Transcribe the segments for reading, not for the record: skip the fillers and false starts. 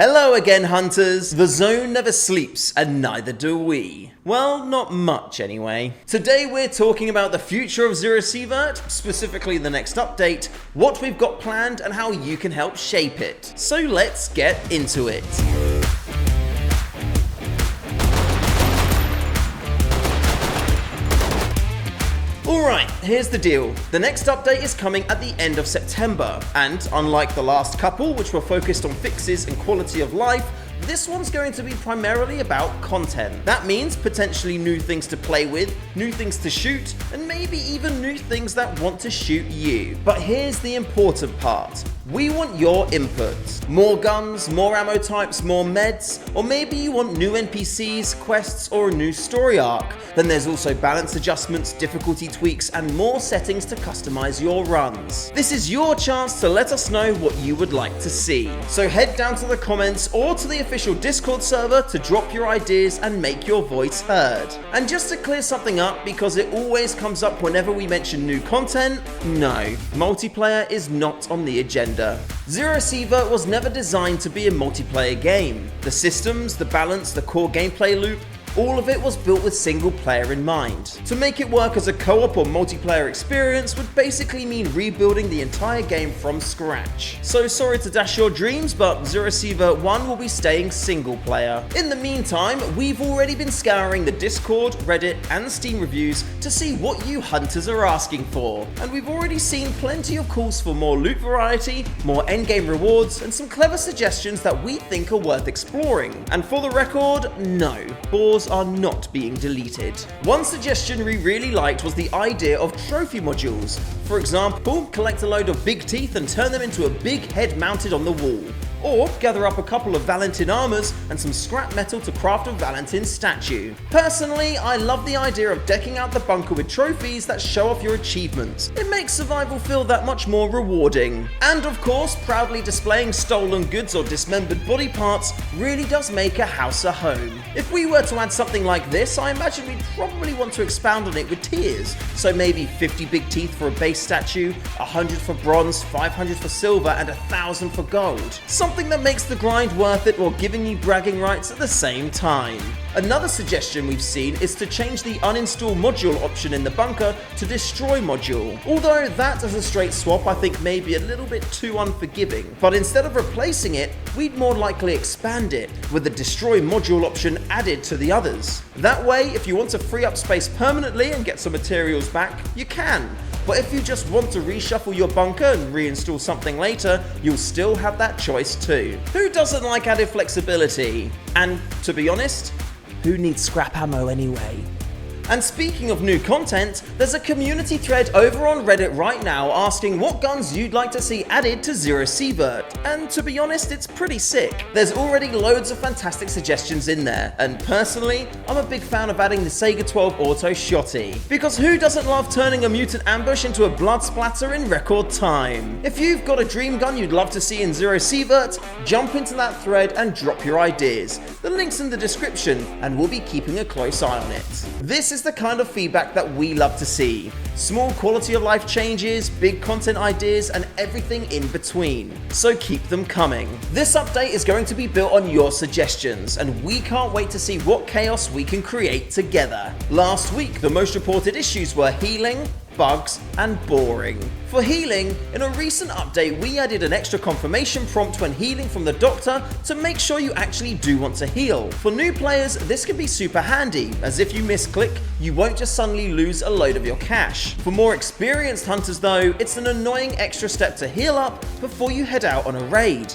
Hello again, hunters! The zone never sleeps, and neither do we. Well, not much anyway. Today we're talking about the future of ZERO Sievert, specifically the next update, what we've got planned, and how you can help shape it. So let's get into it. Alright, here's the deal. The next update is coming at the end of September, and unlike the last couple, which were focused on fixes and quality of life, this one's going to be primarily about content. That means potentially new things to play with, new things to shoot, and maybe even new things that want to shoot you. But here's the important part. We want your input. More guns, more ammo types, more meds, or maybe you want new NPCs, quests, or a new story arc. Then there's also balance adjustments, difficulty tweaks, and more settings to customize your runs. This is your chance to let us know what you would like to see. So head down to the comments or to the official Discord server to drop your ideas and make your voice heard. And just to clear something up, because it always comes up whenever we mention new content, no, multiplayer is not on the agenda. ZERO Sievert was never designed to be a multiplayer game. The systems, the balance, the core gameplay loop, all of it was built with single player in mind. To make it work as a co-op or multiplayer experience would basically mean rebuilding the entire game from scratch. So sorry to dash your dreams, but ZERO Sievert 1 will be staying single player. In the meantime, we've already been scouring the Discord, Reddit, and Steam reviews to see what you hunters are asking for. And we've already seen plenty of calls for more loot variety, more endgame rewards, and some clever suggestions that we think are worth exploring. And for the record, no, boars are not being deleted. One suggestion we really liked was the idea of trophy modules. For example, collect a load of big teeth and turn them into a big head mounted on the wall. Or gather up a couple of Valentin armors and some scrap metal to craft a Valentin statue. Personally, I love the idea of decking out the bunker with trophies that show off your achievements. It makes survival feel that much more rewarding. And of course, proudly displaying stolen goods or dismembered body parts really does make a house a home. If we were to add something like this, I imagine we'd probably want to expand on it with tiers. So maybe 50 big teeth for a base statue, 100 for bronze, 500 for silver, and 1,000 for gold. Something that makes the grind worth it while giving you bragging rights at the same time. Another suggestion we've seen is to change the uninstall module option in the bunker to destroy module. Although that as a straight swap I think may be a little bit too unforgiving, but instead of replacing it, we'd more likely expand it, with the destroy module option added to the others. That way, if you want to free up space permanently and get some materials back, you can. But if you just want to reshuffle your bunker and reinstall something later, you'll still have that choice too. Who doesn't like added flexibility? And to be honest, who needs scrap ammo anyway? And speaking of new content, there's a community thread over on Reddit right now asking what guns you'd like to see added to ZERO Sievert. And to be honest, it's pretty sick. There's already loads of fantastic suggestions in there, and personally, I'm a big fan of adding the Sega 12 Auto Shotty. Because who doesn't love turning a mutant ambush into a blood splatter in record time? If you've got a dream gun you'd love to see in ZERO Sievert, jump into that thread and drop your ideas. The link's in the description, and we'll be keeping a close eye on it. This is the kind of feedback that we love to see. Small quality of life changes, big content ideas, and everything in between. So keep them coming. This update is going to be built on your suggestions, and we can't wait to see what chaos we can create together. Last week, the most reported issues were healing, bugs, and boring. For healing, in a recent update we added an extra confirmation prompt when healing from the doctor to make sure you actually do want to heal. For new players, this can be super handy, as if you misclick, you won't just suddenly lose a load of your cash. For more experienced hunters though, it's an annoying extra step to heal up before you head out on a raid.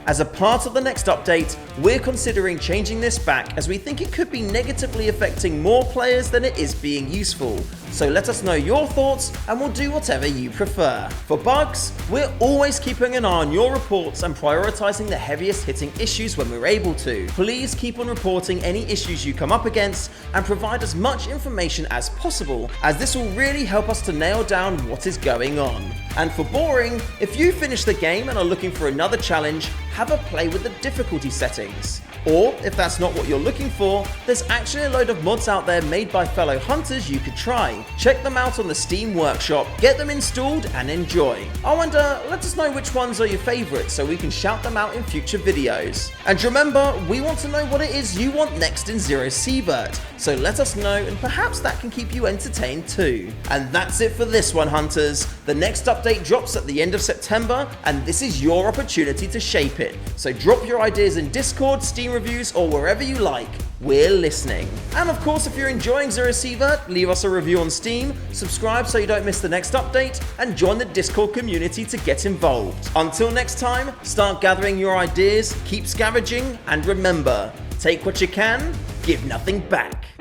As a part of the next update, we're considering changing this back as we think it could be negatively affecting more players than it is being useful. So let us know your thoughts and we'll do whatever you prefer. For bugs, we're always keeping an eye on your reports and prioritizing the heaviest hitting issues when we're able to. Please keep on reporting any issues you come up against and provide as much information as possible, as this will really help us to nail down what is going on. And for boring, if you finish the game and are looking for another challenge, have a play with the difficulty settings. Or, if that's not what you're looking for, there's actually a load of mods out there made by fellow hunters you could try. Check them out on the Steam Workshop, get them installed and enjoy. Oh, and let us know which ones are your favourites so we can shout them out in future videos. And remember, we want to know what it is you want next in ZERO Sievert, so let us know and perhaps that can keep you entertained too. And that's it for this one, hunters. The next update drops at the end of September, and this is your opportunity to shape it. So drop your ideas in Discord, Steam reviews, or wherever you like. We're listening. And of course, if you're enjoying ZERO Sievert, leave us a review on Steam, subscribe so you don't miss the next update, and join the Discord community to get involved. Until next time, start gathering your ideas, keep scavenging, and remember, take what you can, give nothing back.